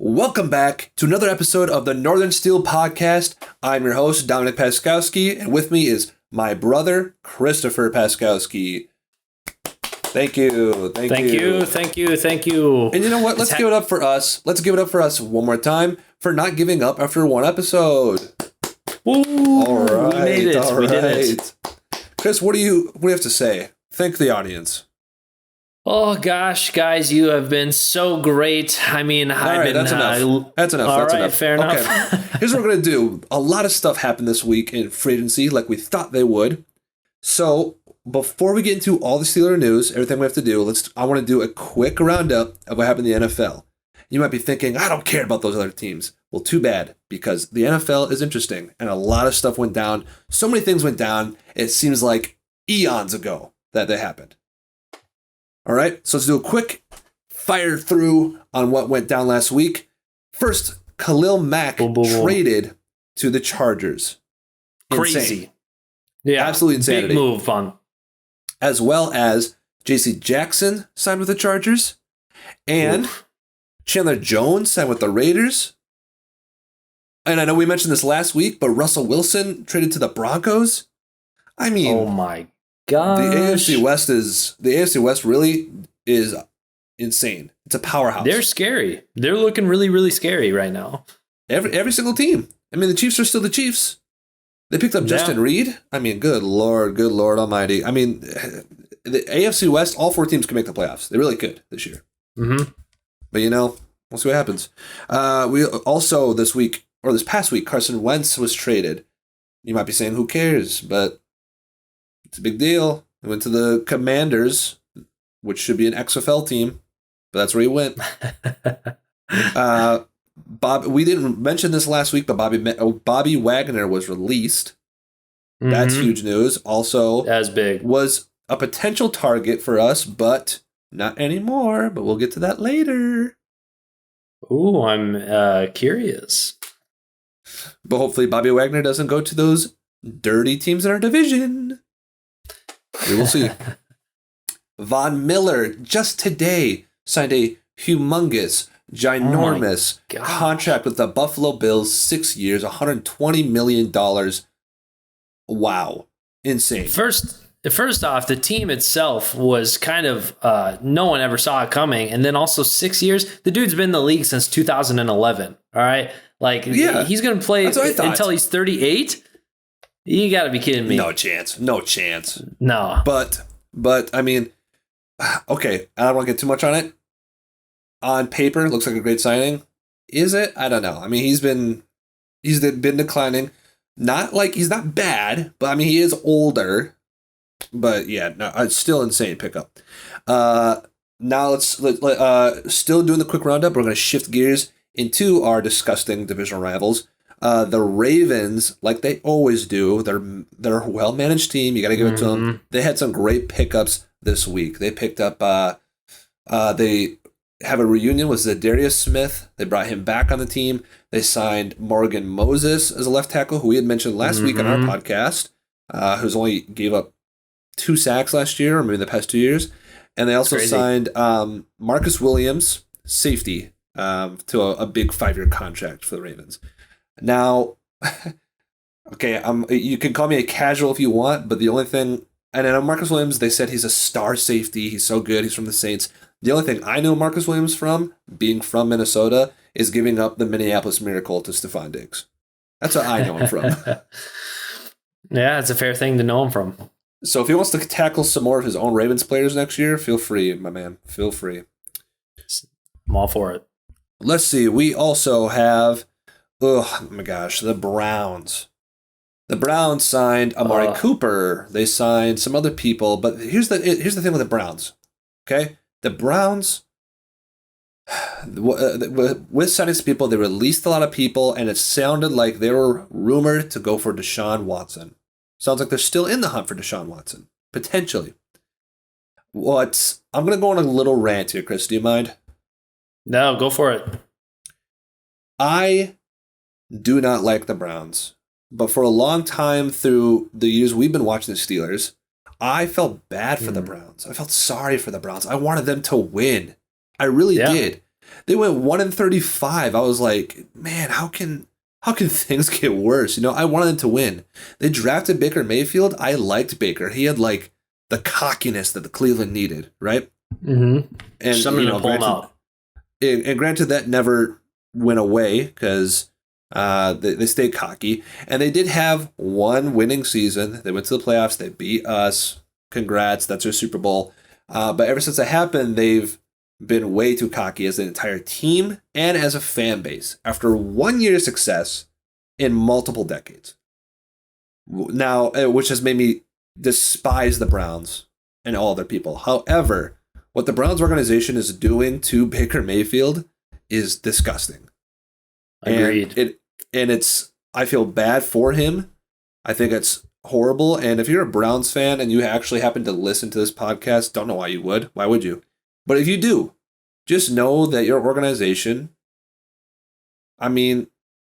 Welcome back to another episode of the Northern Steel Podcast. I'm your host, Dominic Paskowski, and with me is my brother, Christopher Paskowski. Thank you. Thank you. And you know what? Let's give it up for us. Let's give it up for us one more time for not giving up after one episode. Woo! All right. We made it. We did it. Chris, what do you have to say? Thank the audience. Oh gosh, guys, you have been so great. I mean, That's enough. All right, fair enough. Okay. Here's what we're gonna do. A lot of stuff happened this week in free agency, like we thought they would. So before we get into all the Steeler news, everything we have to do, I want to do a quick roundup of what happened in the NFL. You might be thinking, I don't care about those other teams. Well, too bad, because the NFL is interesting, and a lot of stuff went down. So many things went down. It seems like eons ago that they happened. All right, so let's do a quick fire through on what went down last week. First, Khalil Mack traded to the Chargers. Crazy. Insane. Yeah. Absolutely insanity. Big move on. As well as J.C. Jackson signed with the Chargers. And Chandler Jones signed with the Raiders. And I know we mentioned this last week, but Russell Wilson traded to the Broncos. I mean, oh my gosh. The AFC West really is insane. It's a powerhouse. They're scary. They're looking really, really scary right now. Every single team. I mean, the Chiefs are still the Chiefs. They picked up Justin Reed. I mean, good Lord Almighty. I mean, the AFC West, all four teams can make the playoffs. They really could this year. Mm-hmm. But we'll see what happens. We also this past week, Carson Wentz was traded. You might be saying, who cares? But it's a big deal. He went to the Commanders, which should be an XFL team, but that's where he went. We didn't mention this last week, but Bobby Wagner was released. Mm-hmm. That's huge news. Also, that's big. Was a potential target for us, but not anymore. But we'll get to that later. Ooh, I'm curious. But hopefully Bobby Wagner doesn't go to those dirty teams in our division. We will see. Von Miller just today signed a humongous, ginormous contract with the Buffalo Bills, 6 years, $120 million. Wow. Insane. First off, the team itself was kind of, no one ever saw it coming. And then also 6 years, the dude's been in the league since 2011. All right. Like, he's going to play until he's 38. You got to be kidding me. No chance. No. But I mean, okay, I don't want to get too much on it. On paper, it looks like a great signing. Is it? I don't know. I mean, he's been declining. Not like he's not bad, but I mean, he is older. But yeah, no, it's still insane pickup. Now let's still doing the quick roundup. We're going to shift gears into our disgusting divisional rivals. The Ravens, like they always do, they're a well-managed team. You got to give it to them. They had some great pickups this week. They picked up, they have a reunion with Zadarius Smith. They brought him back on the team. They signed Morgan Moses as a left tackle, who we had mentioned last week on our podcast, who's only gave up 2 sacks last year, or maybe the past 2 years. And they also signed Marcus Williams, safety, to a big 5-year contract for the Ravens. Now, okay, you can call me a casual if you want, but the only thing, and I know Marcus Williams, they said he's a star safety. He's so good. He's from the Saints. The only thing I know Marcus Williams from, being from Minnesota, is giving up the Minneapolis Miracle to Stephon Diggs. That's what I know him from. Yeah, it's a fair thing to know him from. So if he wants to tackle some more of his own Ravens players next year, feel free, my man. Feel free. I'm all for it. Let's see. We also have, oh my gosh, the Browns. The Browns signed Amari Cooper. They signed some other people, but here's the thing with the Browns. Okay, the Browns, with signing some people, they released a lot of people, and it sounded like they were rumored to go for Deshaun Watson. Sounds like they're still in the hunt for Deshaun Watson, potentially. I'm going to go on a little rant here, Chris. Do you mind? No, go for it. I do not like the Browns, but for a long time through the years we've been watching the Steelers, I felt bad for the Browns. I felt sorry for the Browns. I wanted them to win. I really did. They went 1-35. I was like, man, how can things get worse? I wanted them to win. They drafted Baker Mayfield. I liked Baker. He had like the cockiness that the Cleveland needed, right? Mm-hmm. And something to pull him out. And granted, that never went away because they stayed cocky. And they did have one winning season. They went to the playoffs. They beat us. Congrats. That's their Super Bowl. But ever since that happened, they've been way too cocky as an entire team and as a fan base after 1 year of success in multiple decades. Now, which has made me despise the Browns and all their people. However, what the Browns organization is doing to Baker Mayfield is disgusting. Agreed. And it's, I feel bad for him. I think it's horrible. And if you're a Browns fan and you actually happen to listen to this podcast, don't know why you would. Why would you? But if you do, just know that your organization, I mean,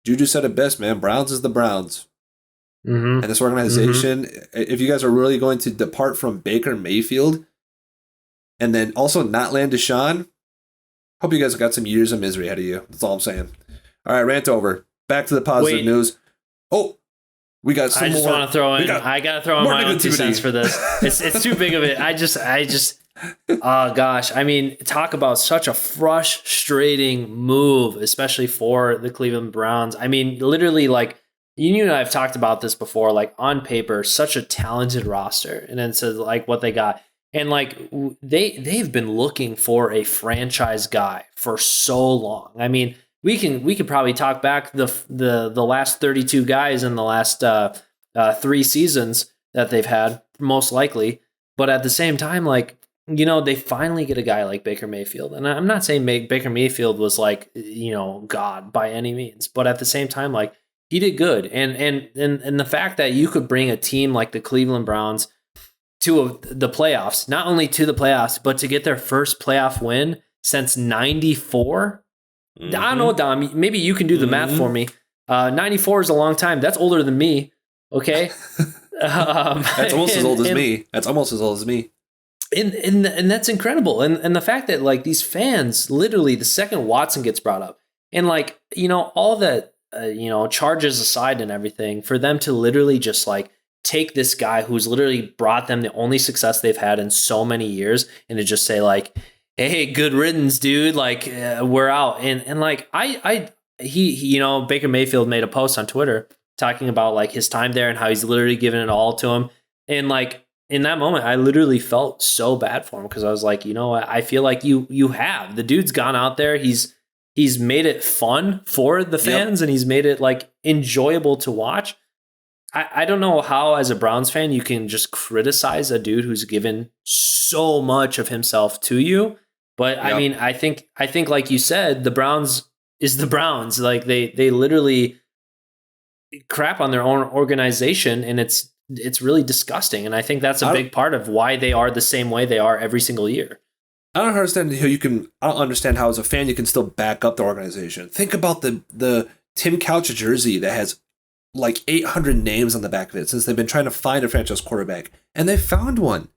Juju said it best, man. Browns is the Browns. Mm-hmm. And this organization, if you guys are really going to depart from Baker Mayfield and then also not land Deshaun, hope you guys have got some years of misery ahead of you. That's all I'm saying. All right, rant over. Back to the positive news. Oh, we got some more. I just want to throw in. I got to throw in my own 2 cents for this. It's too big of it. I just. Oh gosh. I mean, talk about such a frustrating move, especially for the Cleveland Browns. I mean, literally, like you and I have talked about this before. Like on paper, such a talented roster, and then so like what they got, and like they've been looking for a franchise guy for so long. I mean. We could probably talk back the last 32 guys in the last 3 seasons that they've had, most likely. But at the same time, like, they finally get a guy like Baker Mayfield. And I'm not saying Baker Mayfield was like, God by any means. But at the same time, like, he did good. And the fact that you could bring a team like the Cleveland Browns to the playoffs, not only to the playoffs, but to get their first playoff win since 94. I don't know, Dom. Maybe you can do the math for me. 94 is a long time. That's older than me. Okay. That's almost as old as me. That's almost as old as me. And that's incredible. And the fact that like these fans, literally the second Watson gets brought up and like, all that, charges aside and everything for them to literally just like take this guy who's literally brought them the only success they've had in so many years and to just say like, hey, good riddance, dude. Like, we're out. And like, he Baker Mayfield made a post on Twitter talking about like his time there and how he's literally given it all to him. And like, in that moment, I literally felt so bad for him because I was like, I feel like you have. The dude's gone out there. He's made it fun for the fans and he's made it like enjoyable to watch. I don't know how, as a Browns fan, you can just criticize a dude who's given so much of himself to you. But I mean, I think like you said, the Browns is the Browns. Like they literally crap on their own organization, and it's really disgusting. And I think that's a big part of why they are the same way they are every single year. I don't understand how I don't understand how as a fan you can still back up the organization. Think about the Tim Couch jersey that has like 800 names on the back of it since they've been trying to find a franchise quarterback, and they found one.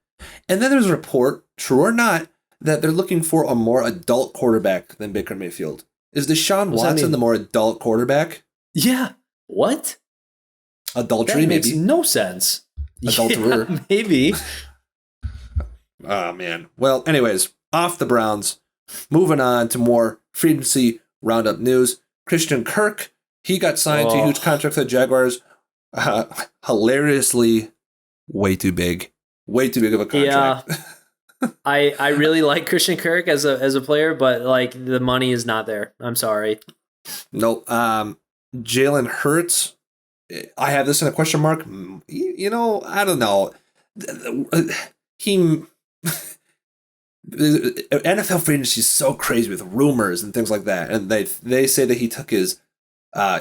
And then there's a report, true or not, that they're looking for a more adult quarterback than Baker Mayfield. Is Deshaun Watson the more adult quarterback? Yeah. What? Adultery, that makes maybe? No sense. Adulterer. Yeah, maybe. Oh, man. Well, anyways, off the Browns. Moving on to more free agency roundup news. Christian Kirk, he got signed to a huge contract for the Jaguars. Hilariously, way too big. Way too big of a contract. Yeah. I really like Christian Kirk as a player, but like the money is not there. I'm sorry. Nope. Jalen Hurts. I have this in a question mark. I don't know. NFL free agency is so crazy with rumors and things like that, and they say that he took his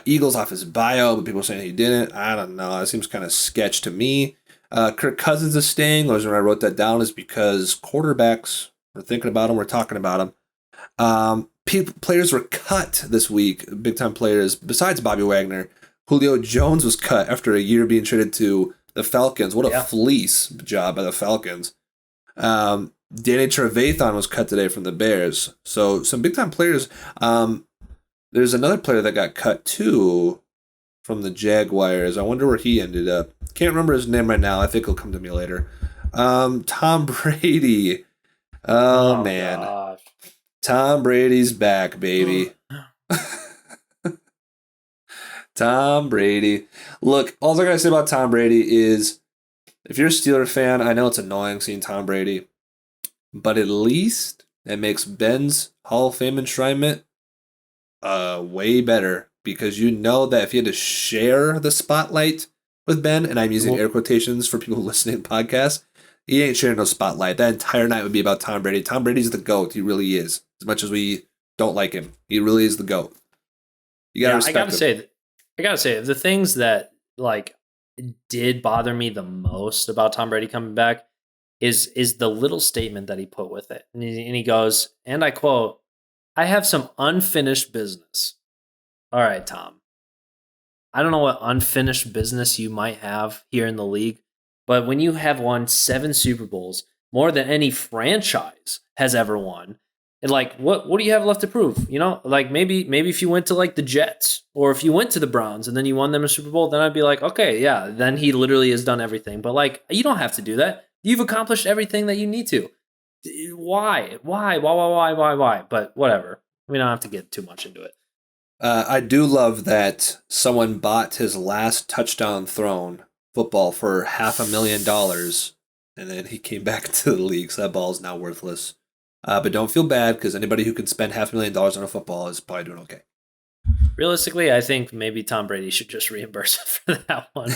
Eagles off his bio, but people are saying he didn't. I don't know. It seems kind of sketch to me. Kirk Cousins is staying. The reason I wrote that down is because quarterbacks, we're thinking about him, we're talking about him. Players were cut this week, big-time players, besides Bobby Wagner. Julio Jones was cut after a year being traded to the Falcons. What a fleece job by the Falcons. Danny Trevathan was cut today from the Bears. So some big time players. There's another player that got cut too from the Jaguars. I wonder where he ended up. Can't remember his name right now. I think it'll come to me later. Tom Brady. Oh man. Gosh. Tom Brady's back, baby. Tom Brady. Look, all I gotta say about Tom Brady is if you're a Steeler fan, I know it's annoying seeing Tom Brady, but at least it makes Ben's Hall of Fame enshrinement way better, because you know that if you had to share the spotlight with Ben, and I'm using air quotations for people listening to podcasts, he ain't sharing no spotlight. That entire night would be about Tom Brady. Tom Brady's the GOAT. He really is. As much as we don't like him, he really is the GOAT. You gotta respect him. I gotta say, the things that did bother me the most about Tom Brady coming back is the little statement that he put with it. And he goes, and I quote, "I have some unfinished business." All right, Tom. I don't know what unfinished business you might have here in the league, but when you have won 7 Super Bowls, more than any franchise has ever won, and what do you have left to prove? Maybe if you went to the Jets, or if you went to the Browns and then you won them a Super Bowl, then I'd be like, okay, yeah, then he literally has done everything. But you don't have to do that. You've accomplished everything that you need to. Why? But whatever. We don't have to get too much into it. I do love that someone bought his last touchdown thrown football for $500,000, and then he came back to the league, so that ball is now worthless. But don't feel bad, because anybody who can spend $500,000 on a football is probably doing okay. Realistically, I think maybe Tom Brady should just reimburse for that one.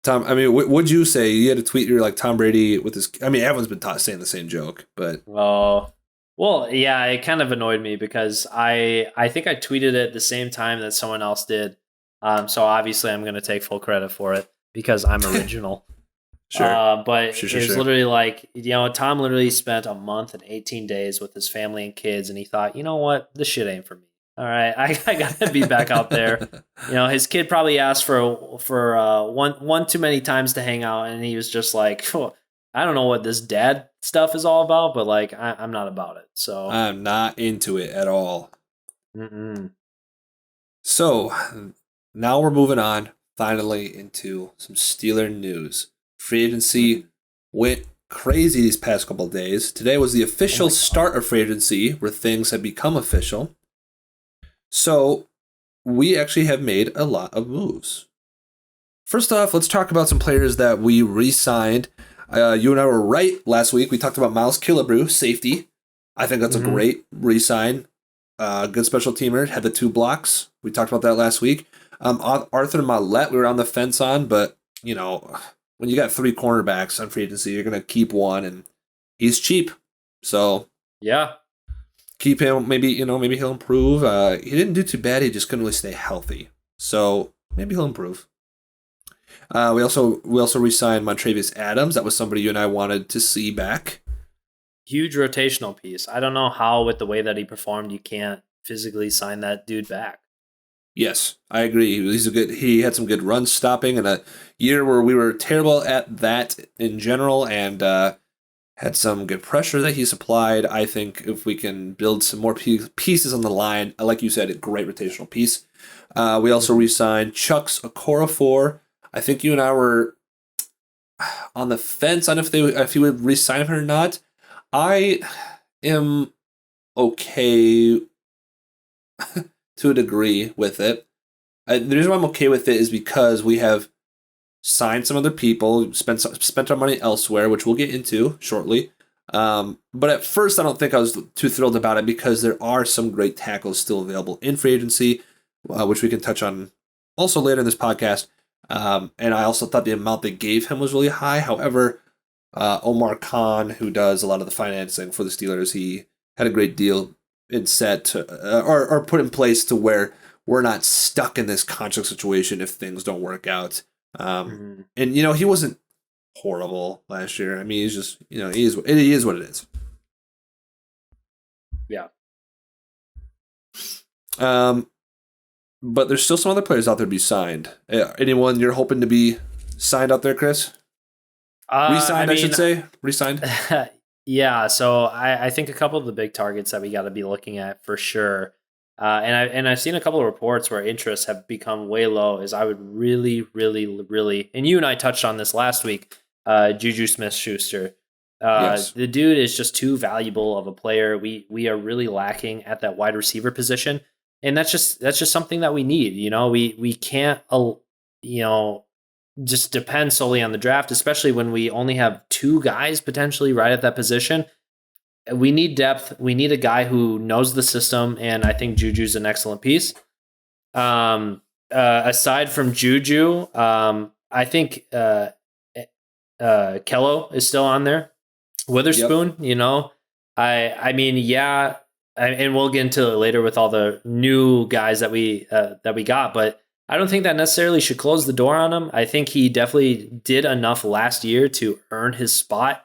Tom, I mean, what'd you say? You had a tweet, you're like, Tom Brady with his... I mean, everyone's been saying the same joke, but... Oh, well, yeah, it kind of annoyed me, because I think I tweeted it the same time that someone else did. So obviously I'm going to take full credit for it, because I'm original. Sure. But it was literally Tom literally spent a month and 18 days with his family and kids, and he thought, you know what, this shit ain't for me. All right, I gotta be back out there. His kid probably asked for one too many times to hang out, and he was just like, oh, I don't know what this dad stuff is all about, but I'm not about it. So I'm not into it at all. Mm-mm. So now we're moving on finally into some Steeler news. Free agency went crazy these past couple of days. Today was the official start of free agency, where things have become official. So we actually have made a lot of moves. First off, let's talk about some players that we re-signed. You and I were right last week. We talked about Miles Killebrew, safety. I think that's a great re-sign. Good special teamer, had the 2 blocks. We talked about that last week. Arthur Maulet, we were on the fence on, but when you got 3 cornerbacks on free agency, you're going to keep one, and he's cheap. So yeah, keep him. Maybe he'll improve. He didn't do too bad. He just couldn't really stay healthy. So maybe he'll improve. We also re-signed Montravius Adams. That was somebody you and I wanted to see back. Huge rotational piece. I don't know how, with the way that he performed, you can't physically sign that dude back. Yes, I agree. He had some good run stopping in a year where we were terrible at that in general, and had some good pressure that he supplied. I think if we can build some more pieces on the line, like you said, a great rotational piece. We also re-signed Chucks Okorafor. I think you and I were on the fence on if you would re-sign him or not. I am okay to a degree with it. The reason why I'm okay with it is because we have signed some other people, spent our money elsewhere, which we'll get into shortly. But at first, I don't think I was too thrilled about it, because there are some great tackles still available in free agency, which we can touch on also later in this podcast. And I also thought the amount they gave him was really high. However, Omar Khan, who does a lot of the financing for the Steelers, he had a great deal set or put in place to where we're not stuck in this contract situation if things don't work out. And he wasn't horrible last year. I mean, he's just he is what it is. Yeah. But there's still some other players out there to be signed. Anyone you're hoping to be signed out there, Chris? Resigned, I should say. Resigned. Yeah, so I think a couple of the big targets that we got to be looking at for sure, and I've seen a couple of reports where interests have become way low. Is I would really, really, really, and you and I touched on this last week. Juju Smith-Schuster, Yes. the dude is just too valuable of a player. We are really lacking at that wide receiver position, and that's just something that we need. We can't just depend solely on the draft, especially when we only have two guys potentially right at that position. We need depth. We need a guy who knows the system, and I think Juju's an excellent piece. Aside from Juju, I think Kello is still on there. Witherspoon, Yep. I mean, yeah, and we'll get into it later with all the new guys that we got, but I don't think that necessarily should close the door on him. I think he definitely did enough last year to earn his spot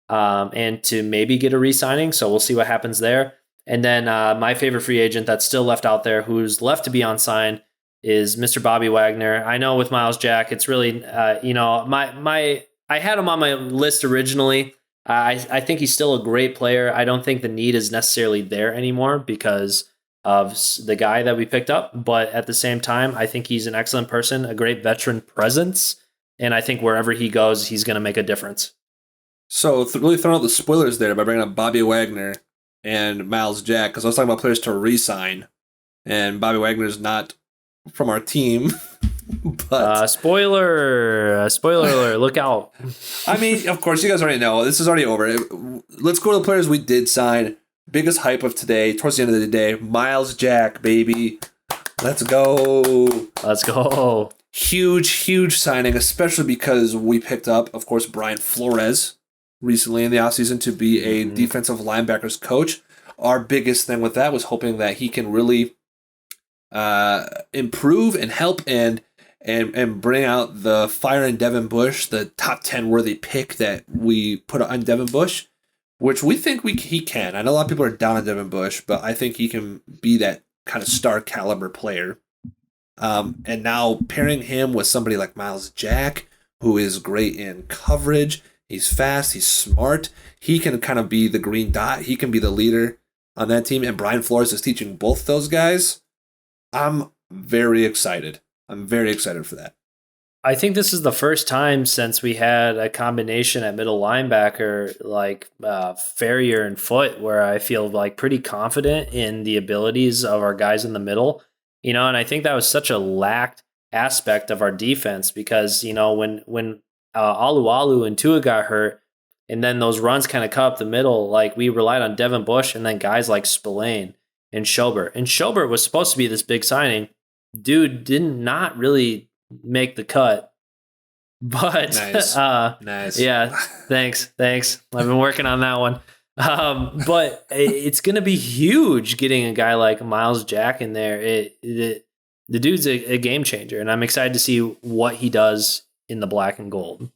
and to maybe get a re-signing. So we'll see what happens there. And then my favorite free agent that's still left out there, who's left to be on sign, is Mr. Bobby Wagner. I know with Miles Jack, it's really I had him on my list originally. I think he's still a great player. I don't think the need is necessarily there anymore because of the guy that we picked up. But at the same time, I think he's an excellent person, a great veteran presence. And I think wherever he goes, he's going to make a difference. So really throwing out the spoilers there by bringing up Bobby Wagner and Miles Jack, because I was talking about players to re-sign, and Bobby Wagner's not from our team. But spoiler alert, look out. I mean, of course, you guys already know. This is already over. Let's go to the players we did sign. Biggest hype of today, towards the end of the day, Miles Jack, baby. Let's go. Let's go. Huge signing, especially because we picked up, of course, Brian Flores recently in the offseason to be a defensive linebackers coach. Our biggest thing with that was hoping that he can really improve and help and bring out the fire in Devin Bush, the top 10 worthy pick that we put on Devin Bush, which we think he can. I know a lot of people are down on Devin Bush, but I think he can be that kind of star caliber player. And now pairing him with somebody like Miles Jack, who is great in coverage, he's fast, he's smart, he can kind of be the green dot, he can be the leader on that team, and Brian Flores is teaching both those guys. I'm very excited. I'm very excited for that. I think this is the first time since we had a combination at middle linebacker like Ferrier and Foote where I feel like pretty confident in the abilities of our guys in the middle. And I think that was such a lacked aspect of our defense because, when Alu and Tua got hurt and then those runs kind of cut up the middle, like we relied on Devin Bush and then guys like Spillane and Schobert. And Schobert was supposed to be this big signing. Dude did not really make the cut. But nice. Yeah, thanks. I've been working on that one. But it's going to be huge getting a guy like Miles Jack in there. The dude's a game changer, and I'm excited to see what he does in the black and gold.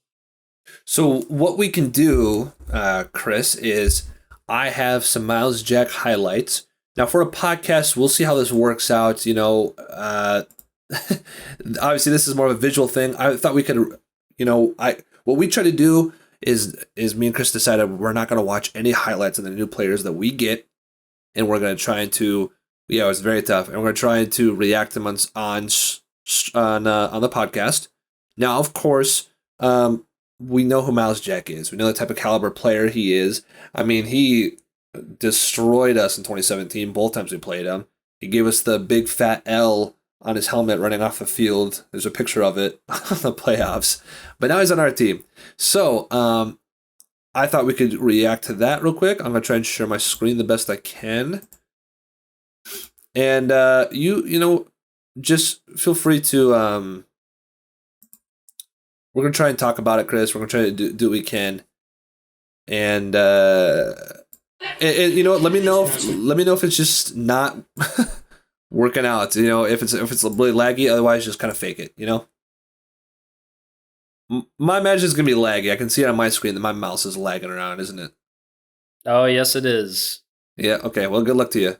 So what we can do, Chris, is I have some Miles Jack highlights. Now, for a podcast, we'll see how this works out. Obviously, this is more of a visual thing. I thought we could, what we try to do is me and Chris decided we're not going to watch any highlights of the new players that we get, and we're going to try to, it's very tough, and we're going to try to react to them on the podcast. Now, of course, we know who Miles Jack is. We know the type of caliber player he is. I mean, he destroyed us in 2017 both times we played him. He gave us the big fat L on his helmet running off the field. There's a picture of it on the playoffs. But now he's on our team. So I thought we could react to that real quick. I'm going to try and share my screen the best I can. And just feel free to we're going to try and talk about it, Chris. We're going to try to do what we can. And let me know if it's just not working out. If it's really laggy. Otherwise, just kind of fake it. My imagine is gonna be laggy. I can see it on my screen that my mouse is lagging around, isn't it? Oh yes, it is. Yeah. Okay. Well, good luck to you.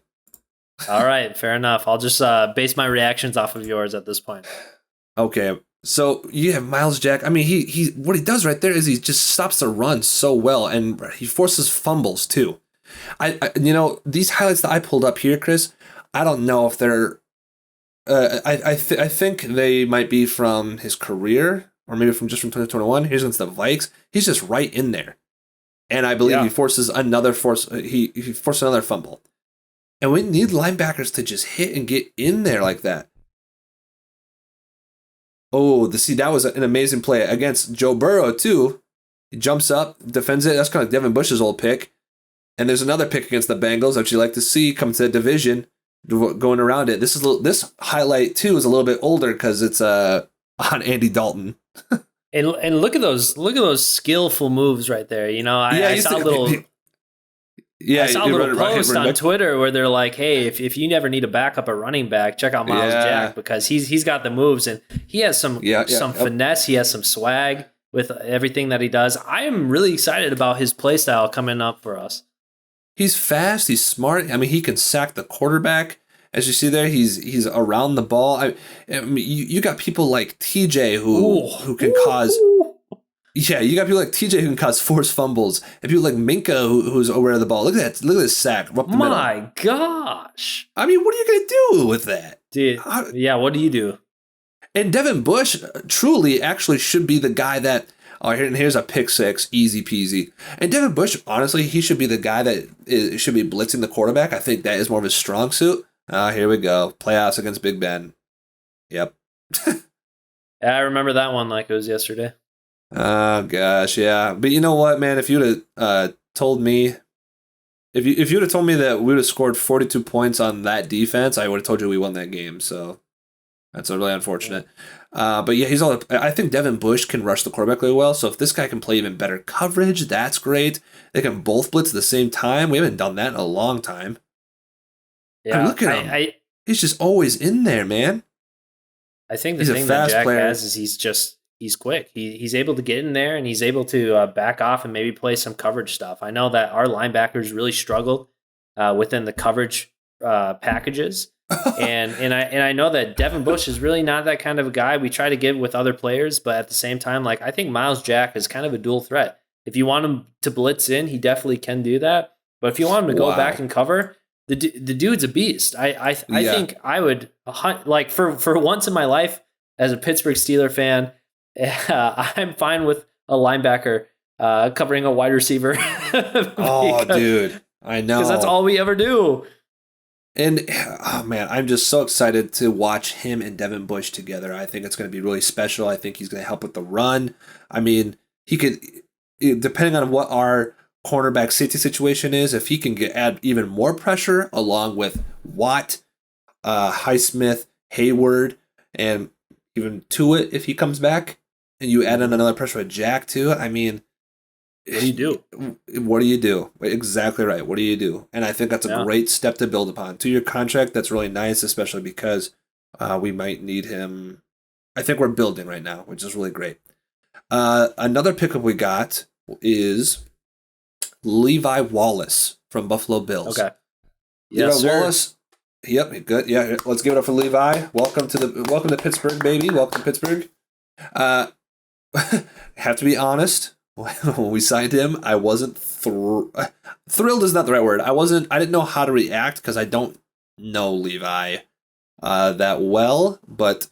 All right. Fair enough. I'll just base my reactions off of yours at this point. Okay. So you have Miles Jack. I mean, he what he does right there is he just stops the run so well, and he forces fumbles too. These highlights that I pulled up here, Chris, I don't know if they're. I think they might be from his career, or maybe from 2021. Here's against the Vikes. He's just right in there, and I believe he forces another He forced another fumble, and we need linebackers to just hit and get in there like that. Oh, that was an amazing play against Joe Burrow too. He jumps up, defends it. That's kind of Devin Bush's old pick. And there's another pick against the Bengals that you like to see come to the division, going around it. This highlight too is a little bit older because it's on Andy Dalton. and look at those skillful moves right there. I saw a little. I saw a little post on Twitter where they're like, "Hey, if you never need a backup at running back, check out Miles Jack because he's got the moves and he has some finesse. He has some swag with everything that he does. I am really excited about his play style coming up for us. He's fast. He's smart. I mean, he can sack the quarterback. As you see there, he's around the ball. I mean, you got people like TJ who can cause. Yeah, you got people like TJ who can cause forced fumbles, and people like Minka who's aware of the ball. Look at that! Look at this sack up the middle. My gosh! I mean, what are you gonna do with that, dude? What do you do? And Devin Bush truly actually should be the guy that. Oh, here's a pick six, easy peasy. And Devin Bush, honestly, he should be the guy that should be blitzing the quarterback. I think that is more of his strong suit. Here we go, playoffs against Big Ben. Yep. I remember that one like it was yesterday. Oh gosh, yeah. But you know what, man? If you'd have told me, if you'd have told me that we would have scored 42 points on that defense, I would have told you we won that game. So that's really unfortunate. But yeah, I think Devin Bush can rush the quarterback really well. So if this guy can play even better coverage, that's great. They can both blitz at the same time. We haven't done that in a long time. Yeah, look at him. He's just always in there, man. I think the thing that Jack has is he's quick. He's able to get in there and he's able to back off and maybe play some coverage stuff. I know that our linebackers really struggled within the coverage packages. and I know that Devin Bush is really not that kind of a guy. We try to give with other players, but at the same time, like I think Miles Jack is kind of a dual threat. If you want him to blitz in, he definitely can do that. But if you want him to go back and cover, the dude's a beast. I think I would like for once in my life as a Pittsburgh Steelers fan, I'm fine with a linebacker covering a wide receiver. Dude, I know because that's all we ever do. And, oh man, I'm just so excited to watch him and Devin Bush together. I think it's going to be really special. I think he's going to help with the run. I mean, he could, depending on what our cornerback safety situation is, if he can add even more pressure along with Watt, Highsmith, Hayward, and even Tuitt if he comes back, and you add in another pressure with Jack too, I mean, what do you do? What do you do? Exactly right. What do you do? And I think that's a great step to build upon. 2-year contract, that's really nice, especially because we might need him. I think we're building right now, which is really great. Another pickup we got is Levi Wallace from Buffalo Bills. Okay. Yes, sir. Wallace. Yep, good. Yeah, let's give it up for Levi. Welcome to Pittsburgh, baby. Welcome to Pittsburgh. Have to be honest. When we signed him, I wasn't thrilled is not the right word. I didn't know how to react because I don't know Levi that well. But,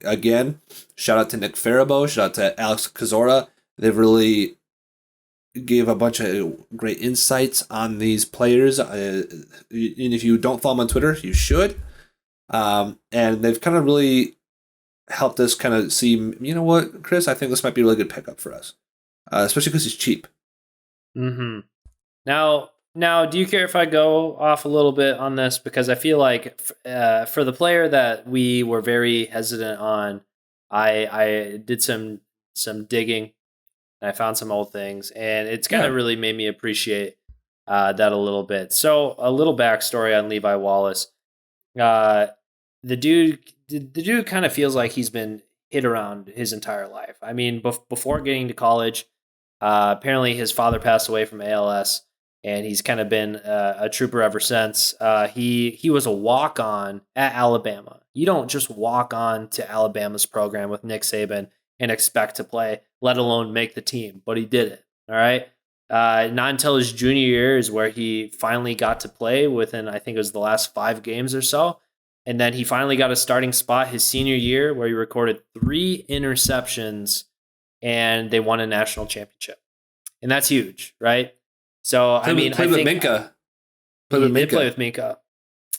again, shout out to Nick Faribault, shout out to Alex Kozora. They've really gave a bunch of great insights on these players. And if you don't follow him on Twitter, you should. And they've kind of really helped us kind of see, you know what, Chris, I think this might be a really good pickup for us. Especially because he's cheap. Mm-hmm. Now, do you care if I go off a little bit on this? Because I feel like for the player that we were very hesitant on, I did some digging and I found some old things, and it's kind of really made me appreciate that a little bit. So a little backstory on Levi Wallace. The dude kind of feels like he's been hit around his entire life. I mean, before getting to college, apparently his father passed away from ALS, and he's kind of been a trooper ever since. He was a walk-on at Alabama. You don't just walk on to Alabama's program with Nick Saban and expect to play, let alone make the team. But he did it. All right. Not until his junior year is where he finally got to play within, I think it was the last 5 games or so. And then he finally got a starting spot his senior year where he recorded 3 interceptions and they won a national championship. And that's huge, right? So, play with Minka. He did play with Minka,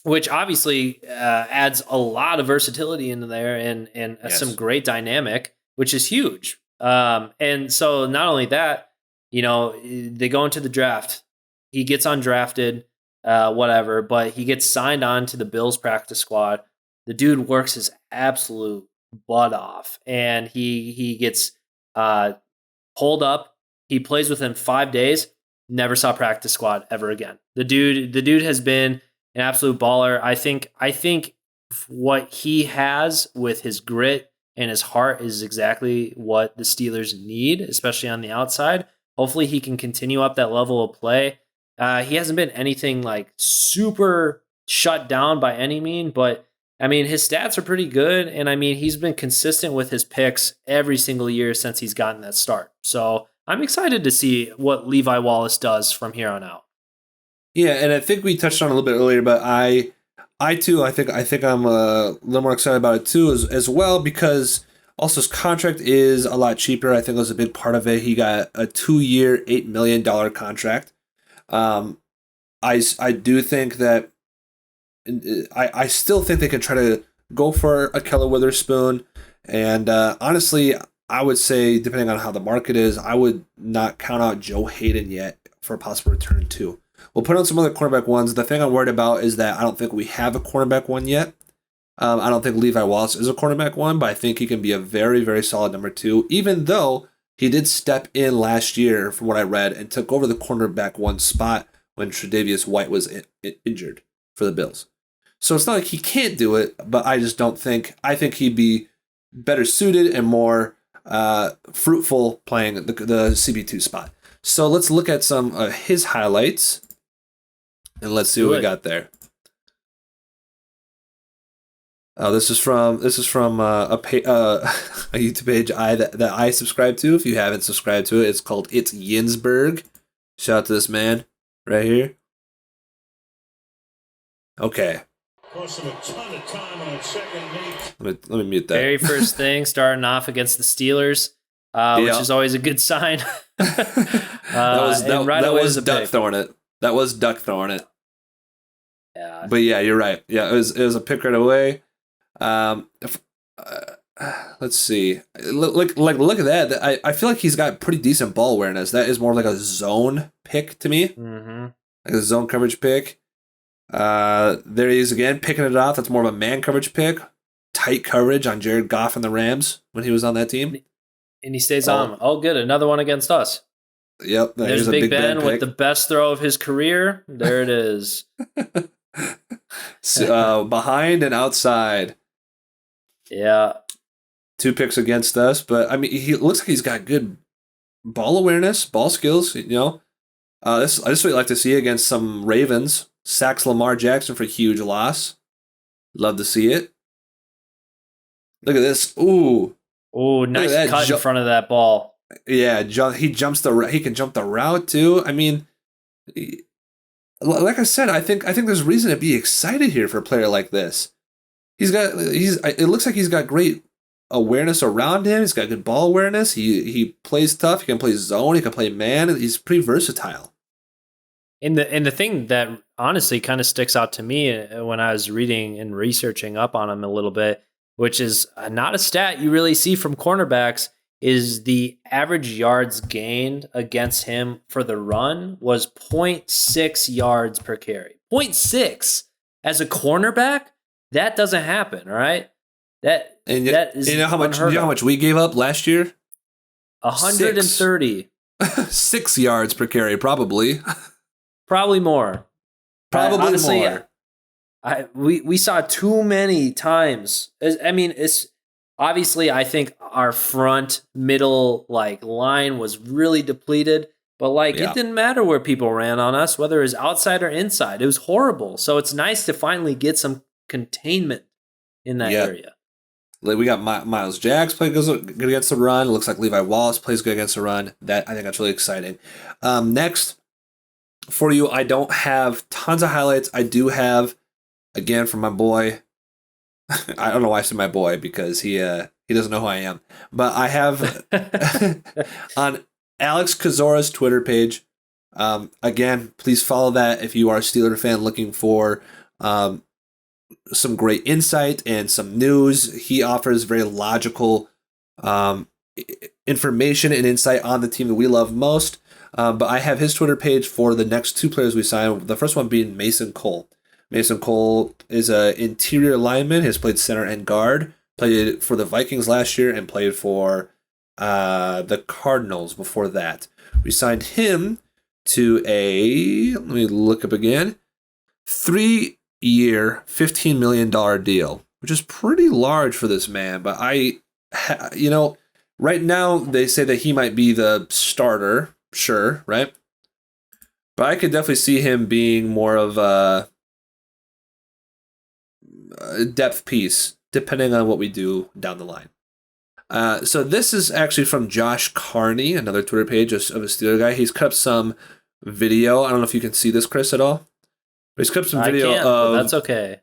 which obviously adds a lot of versatility into there and some great dynamic, which is huge. And so not only that, they go into the draft. He gets undrafted, whatever, but he gets signed on to the Bills practice squad. The dude works his absolute butt off, and he gets pulled up. He plays within 5 days. Never saw practice squad ever again. The dude has been an absolute baller. I think what he has with his grit and his heart is exactly what the Steelers need, especially on the outside. Hopefully he can continue up that level of play. He hasn't been anything like super shut down by any mean, but I mean, his stats are pretty good. And I mean, he's been consistent with his picks every single year since he's gotten that start. So I'm excited to see what Levi Wallace does from here on out. Yeah. And I think we touched on it a little bit earlier, but I think I'm a little more excited about it too, as well, because also his contract is a lot cheaper. I think it was a big part of it. He got a 2-year, $8 million contract. I do think that I still think they could try to go for a Keller Witherspoon. And honestly, I would say, depending on how the market is, I would not count out Joe Hayden yet for a possible return too. We'll put on some other cornerback ones. The thing I'm worried about is that I don't think we have a cornerback one yet. I don't think Levi Wallace is a cornerback one, but I think he can be a very, very solid number 2, even though he did step in last year, from what I read, and took over the cornerback 1 spot when Tre'Davious White was injured for the Bills. So it's not like he can't do it, but I just don't think. I think he'd be better suited and more fruitful playing the CB2 spot. So let's look at some of his highlights, and let's see what we got there. This is from a YouTube page that I subscribe to. If you haven't subscribed to it, it's called It's Yinsberg. Shout out to this man right here. Okay. Cost him a ton of time on second meet. Let me mute that. Very first thing, starting off against the Steelers, which is always a good sign. that was duck throwing it. That was duck throwing it. Yeah. But yeah, you're right. Yeah, it was a pick right away. Let's see. Look at that. I feel like he's got pretty decent ball awareness. That is more like a zone pick to me. Mm-hmm. Like a zone coverage pick. There he is again, picking it off. That's more of a man coverage pick. Tight coverage on Jared Goff and the Rams when he was on that team. And he stays on. Oh, good. Another one against us. Yep. There's Big Ben with the best throw of his career. There it is. Behind and outside. Yeah. 2 picks against us, but I mean, he looks like he's got good ball awareness, ball skills. I just really like to see against some Ravens. Sacks Lamar Jackson for a huge loss. Love to see it. Look at this. Ooh, nice cut in front of that ball. Yeah, he jumps he can jump the route too. I mean, like I said, I think there's reason to be excited here for a player like this. It looks like he's got great awareness around him. He's got good ball awareness. He plays tough. He can play zone. He can play man. He's pretty versatile. And the thing that honestly kind of sticks out to me when I was reading and researching up on him a little bit, which is not a stat you really see from cornerbacks, is the average yards gained against him for the run was 0.6 yards per carry. 0.6 as a cornerback? That doesn't happen, all right? That is how much we gave up last year? 130. 6 yards per carry, probably. Probably more. Honestly, more. We saw too many times. I mean, it's obviously, I think our front middle line was really depleted, but it didn't matter where people ran on us, whether it was outside or inside. It was horrible. So it's nice to finally get some containment in that area. We got Miles Jacks play good against the run. It looks like Levi Wallace plays good against the run. I think that's really exciting. Next, for you, I don't have tons of highlights. I do have, again, from my boy. I don't know why I said my boy, because he doesn't know who I am. But I have on Alex Kazora's Twitter page. Again, please follow that if you are a Steelers fan looking for some great insight and some news. He offers very logical information and insight on the team that we love most. But I have his Twitter page for the next two players we signed. The first one being Mason Cole. Mason Cole is an interior lineman. Has played center and guard. Played for the Vikings last year and played for the Cardinals before that. We signed him to let me look up again, 3-year, $15 million deal, which is pretty large for this man. But right now they say that he might be the starter, sure, right? But I could definitely see him being more of a depth piece, depending on what we do down the line. So this is actually from Josh Carney, another Twitter page of a Steeler guy. He's cut up some video. I don't know if you can see this, Chris, at all. But he's cut up some video but that's okay.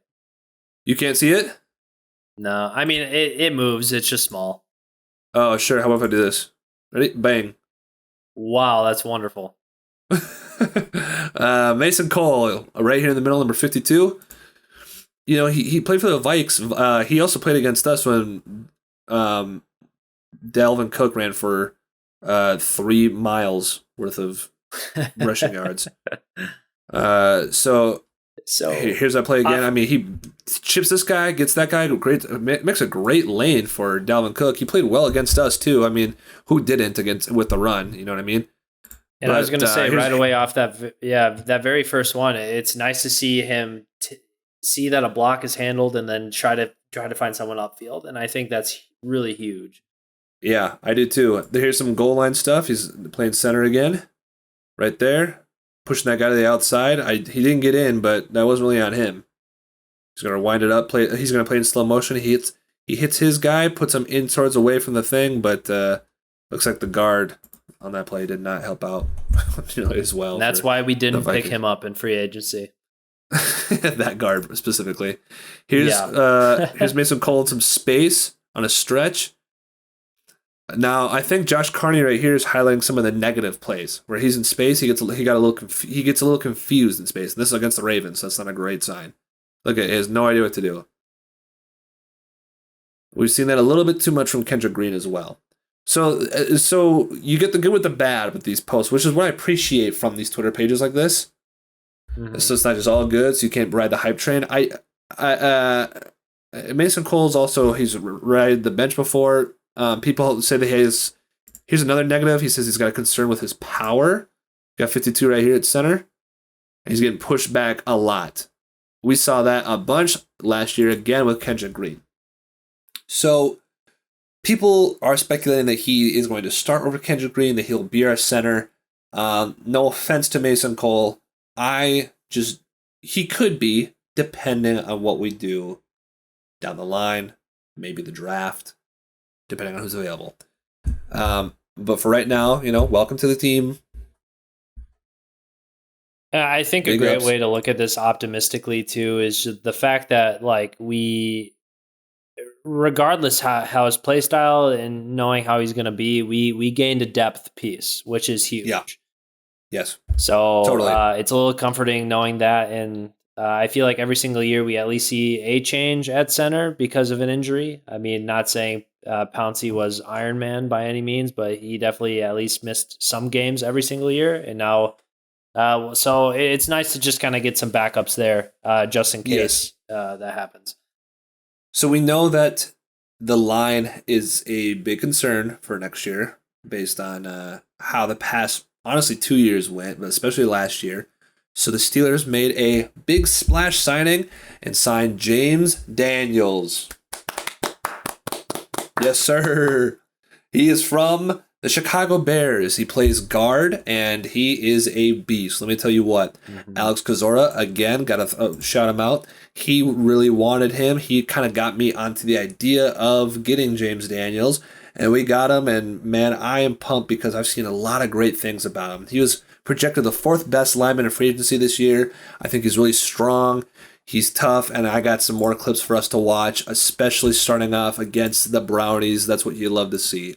You can't see it? No, I mean, it moves. It's just small. Oh, sure. How about if I do this? Ready? Bang. Wow, that's wonderful. Mason Cole, right here in the middle, number 52. He played for the Vikes. He also played against us when Dalvin Cook ran for 3 miles worth of rushing yards. So here's that play again. I mean, he chips this guy, gets that guy. Great, makes a great lane for Dalvin Cook. He played well against us too. I mean, who didn't with the run? You know what I mean? And I was going to say right away off that very first one, it's nice to see him see that a block is handled and then try to find someone upfield. And I think that's really huge. Yeah, I do too. Here's some goal line stuff. He's playing center again, right there, pushing that guy to the outside. He didn't get in, but that wasn't really on him. He's going to wind it up. He's going to play in slow motion. He hits his guy, puts him in towards away from the thing, but looks like the guard on that play did not help out as well. And that's why we didn't pick him up in free agency. That guard specifically. Here's Mason Cole in some space on a stretch. Now I think Josh Carney right here is highlighting some of the negative plays where he's in space. He gets a little confused in space. And this is against the Ravens, so that's not a great sign. Look at, he has no idea what to do. We've seen that a little bit too much from Kendrick Green as well. So you get the good with the bad with these posts, which is what I appreciate from these Twitter pages like this. Mm-hmm. So it's not just all good, so you can't ride the hype train. Mason Cole's also, he's ride the bench before. People say that here's another negative. He says he's got a concern with his power. Got 52 right here at center. And he's getting pushed back a lot. We saw that a bunch last year again with Kendrick Green. So people are speculating that he is going to start over Kendrick Green, that he'll be our center. No offense to Mason Cole. He could be, depending on what we do down the line, maybe the draft, depending on who's available. But for right now, welcome to the team. I think a great way to look at this optimistically too is the fact that we, regardless how his play style and knowing how he's going to be, we gained a depth piece, which is huge. Yeah. Yes. So totally. It's a little comforting knowing that, and I feel like every single year we at least see a change at center because of an injury. I mean, not saying Pouncey was Iron Man by any means, but he definitely at least missed some games every single year, and now. So it's nice to just kind of get some backups there, just in case that happens. So we know that the line is a big concern for next year, based on how the past, honestly, 2 years went, but especially last year. So the Steelers made a big splash signing and signed James Daniels. Yes, sir. He is from The Chicago Bears, he plays guard, and he is a beast. Let me tell you what. Alex Kozora, again, got to shout him out. He really wanted him. He kind of got me onto the idea of getting James Daniels, and we got him, and man, I am pumped because I've seen a lot of great things about him. He was projected the 4th best lineman in free agency this year. I think he's really strong. He's tough, and I got some more clips for us to watch, especially starting off against the Brownies. That's what you love to see.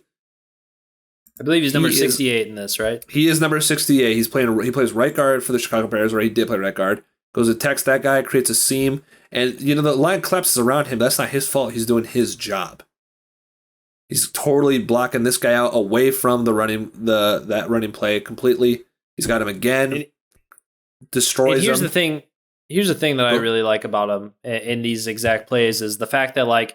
I believe he's number 68 in this, right? He is number 68. He plays right guard for the Chicago Bears, or he did play right guard. Goes to text that guy, creates a seam, and the line collapses around him. That's not his fault. He's doing his job. He's totally blocking this guy out away from the that running play completely. He's got him again. Destroys him. Here's the thing that I really like about him in these exact plays is the fact that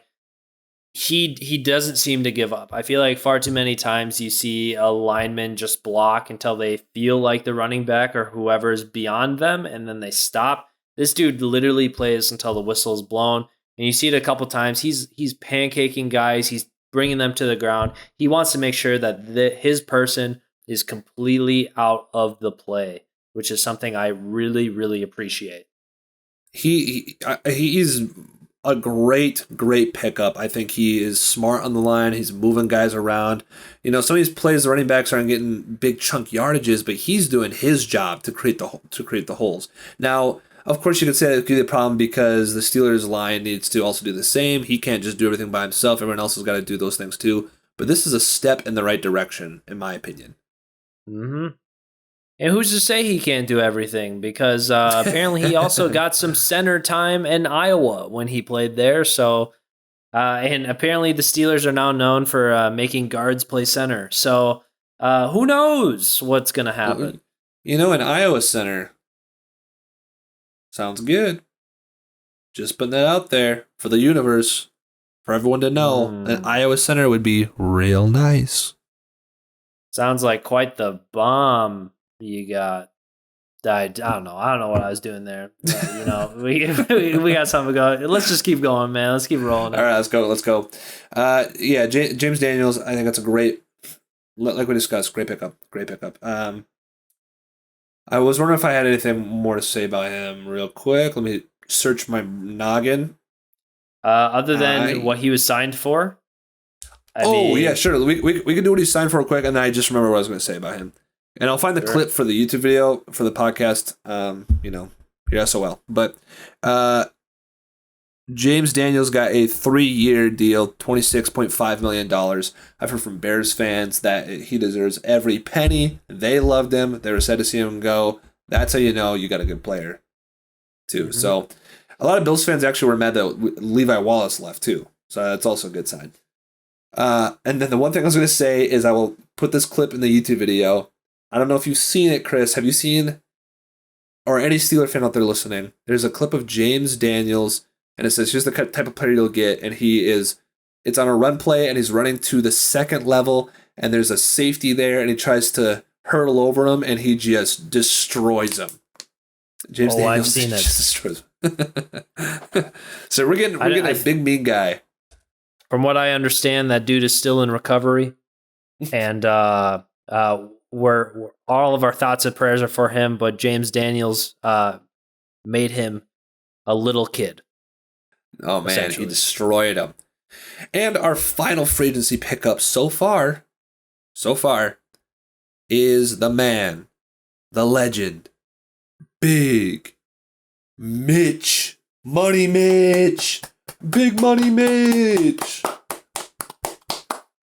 he doesn't seem to give up. I feel like far too many times you see a lineman just block until they feel like the running back or whoever is beyond them, and then they stop. This dude literally plays until the whistle is blown, and you see it a couple times. He's pancaking guys. He's bringing them to the ground. He wants to make sure that his person is completely out of the play, which is something I really, really appreciate. He's a great pickup. I think he is smart on the line. He's moving guys around. Some of these plays, the running backs aren't getting big chunk yardages, but he's doing his job to create the holes. Now, of course, you could say that could be a problem because the Steelers line needs to also do the same. He can't just do everything by himself. Everyone else has got to do those things too. But this is a step in the right direction, in my opinion. Mm-hmm. And who's to say he can't do everything? Because apparently he also got some center time in Iowa when he played there. So, and apparently the Steelers are now known for making guards play center. So, who knows what's going to happen? An Iowa center sounds good. Just putting that out there for the universe, for everyone to know. An Iowa center would be real nice. Sounds like quite the bomb. You got I don't know what I was doing there. But, we got something to go. Let's just keep going, man. Let's keep rolling. All right, let's go. James Daniels, I think that's a great, like we discussed, great pickup. I was wondering if I had anything more to say about him real quick. Let me search my noggin. Other than what he was signed for? Yeah, sure. We can do what he signed for real quick, and then I just remember what I was going to say about him. And I'll find the clip for the YouTube video for the podcast, your SOL. But James Daniels got a 3-year deal, $26.5 million. I've heard from Bears fans that he deserves every penny. They loved him. They were sad to see him go. That's how you know you got a good player, too. Mm-hmm. So a lot of Bills fans actually were mad that Levi Wallace left, too. So that's also a good sign. And then the one thing I was going to say is I will put this clip in the YouTube video. I don't know if you've seen it, Chris. Have you seen, or any Steeler fan out there listening, there's a clip of James Daniels, and it says, here's the type of player you'll get, and it's on a run play, and he's running to the second level, and there's a safety there, and he tries to hurtle over him, and he just destroys him. James Daniels I've seen just destroys him. So we're getting a big, mean guy. From what I understand, that dude is still in recovery, and we're all of our thoughts and prayers are for him, but James Daniels made him a little kid. Oh, man, he destroyed him. And our final free agency pickup so far, is the man, the legend, Big Mitch. Money Mitch. Big Money Mitch.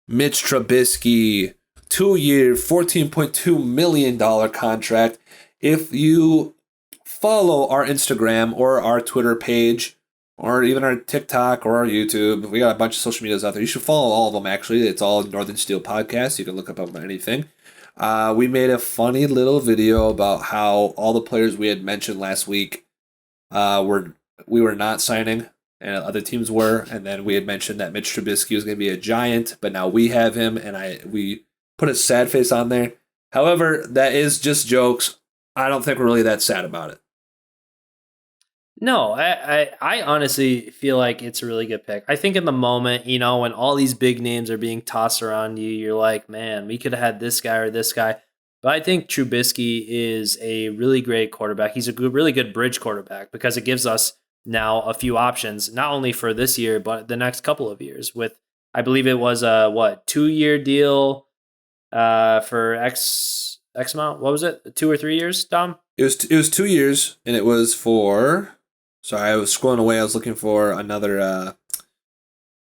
Mitch Trubisky. 2-year, $14.2 million contract. If you follow our Instagram or our Twitter page, or even our TikTok or our YouTube, we got a bunch of social medias out there. You should follow all of them, actually. It's all Northern Steel Podcast. You can look up anything. We made a funny little video about how all the players we had mentioned last week we were not signing, and other teams were. And then we had mentioned that Mitch Trubisky was going to be a Giant, but now we have him, and we put a sad face on there. However, that is just jokes. I don't think we're really that sad about it. No, I honestly feel like it's a really good pick. I think in the moment, you know, when all these big names are being tossed around you, you're like, man, we could have had this guy or this guy. But I think Trubisky is a really great quarterback. He's a really good bridge quarterback because it gives us now a few options, not only for this year, but the next couple of years. With, I believe it was a 2-year deal for X amount. What was it? 2 or 3 years, Dom? It was 2 years, and it was for. Sorry, I was scrolling away. I was looking for another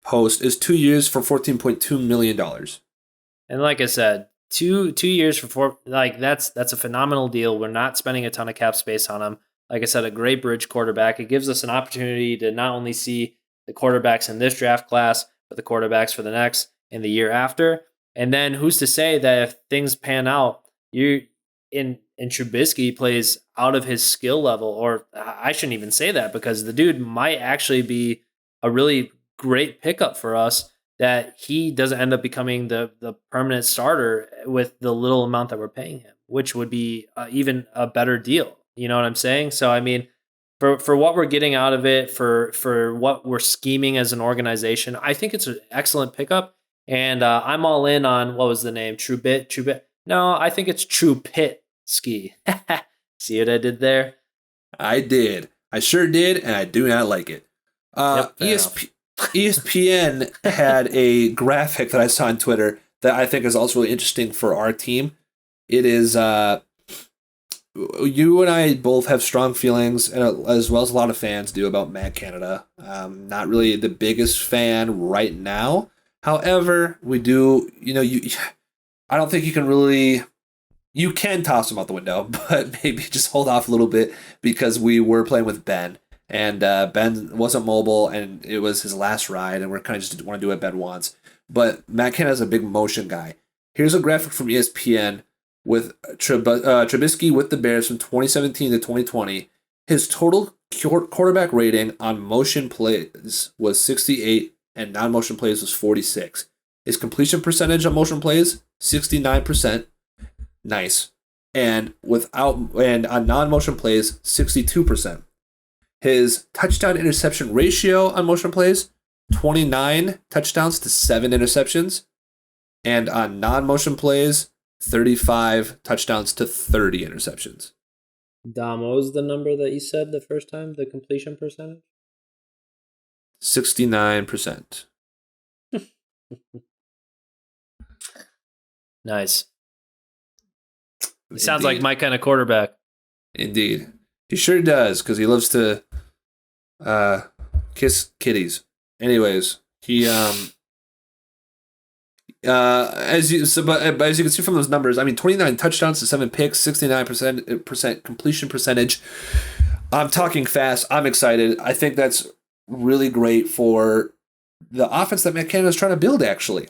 post. It's 2 years for $14.2 million. And like I said, two years for four, like that's a phenomenal deal. We're not spending a ton of cap space on him. Like I said, a great bridge quarterback. It gives us an opportunity to not only see the quarterbacks in this draft class, but the quarterbacks for the next and the year after. And then who's to say that if things pan out, you in Trubisky plays out of his skill level, or I shouldn't even say that because the dude might actually be a really great pickup for us, that he doesn't end up becoming the permanent starter with the little amount that we're paying him, which would be even a better deal. You know what I'm saying? So, I mean, for what we're getting out of it, for what we're scheming as an organization, I think it's an excellent pickup. And I'm all in on, what was the name? Trubit. No, I think it's Trubisky. See what I did there? I did. I sure did, and I do not like it. ESPN had a graphic that I saw on Twitter that I think is also really interesting for our team. It is you and I both have strong feelings, as well as a lot of fans do, about Matt Canada. Not really the biggest fan right now. However, we do. I don't think you can really. You can toss him out the window, but maybe just hold off a little bit because we were playing with Ben. And Ben wasn't mobile, and it was his last ride, and we're kind of just want to do what Ben wants. But Matt Canada is a big motion guy. Here's a graphic from ESPN with Trubisky with the Bears from 2017 to 2020. His total quarterback rating on motion plays was 68, and non-motion plays was 46. His completion percentage on motion plays, 69%. Nice. And on non-motion plays, 62%. His touchdown interception ratio on motion plays, 29 touchdowns to 7 interceptions. And on non-motion plays, 35 touchdowns to 30 interceptions. Dom, what was the number that you said the first time, the completion percentage? 69%. Nice. It sounds like my kind of quarterback. Indeed. He sure does, because he loves to kiss kitties. Anyways, he as you can see from those numbers, I mean, 29 touchdowns to 7 picks, 69% completion percentage. I'm talking fast. I'm excited. I think that's really great for the offense that Matt Canada is trying to build, actually.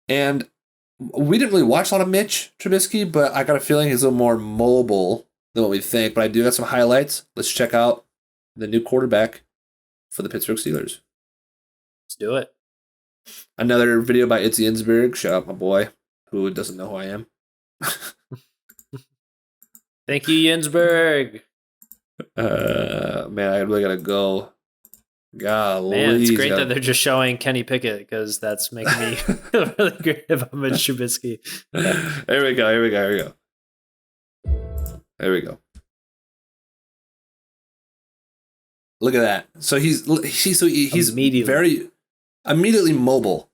And we didn't really watch a lot of Mitch Trubisky, but I got a feeling he's a little more mobile than what we think. But I do got some highlights. Let's check out the new quarterback for the Pittsburgh Steelers. Let's do it. Another video by Itzy Insberg. Shout out my boy, who doesn't know who I am. Thank you, Yinsberg. Man, I really gotta go. Golly, man, it's great that they're just showing Kenny Pickett, because that's making me feel really great about Mitch Trubisky. Here we go. Look at that. So he's very immediately mobile.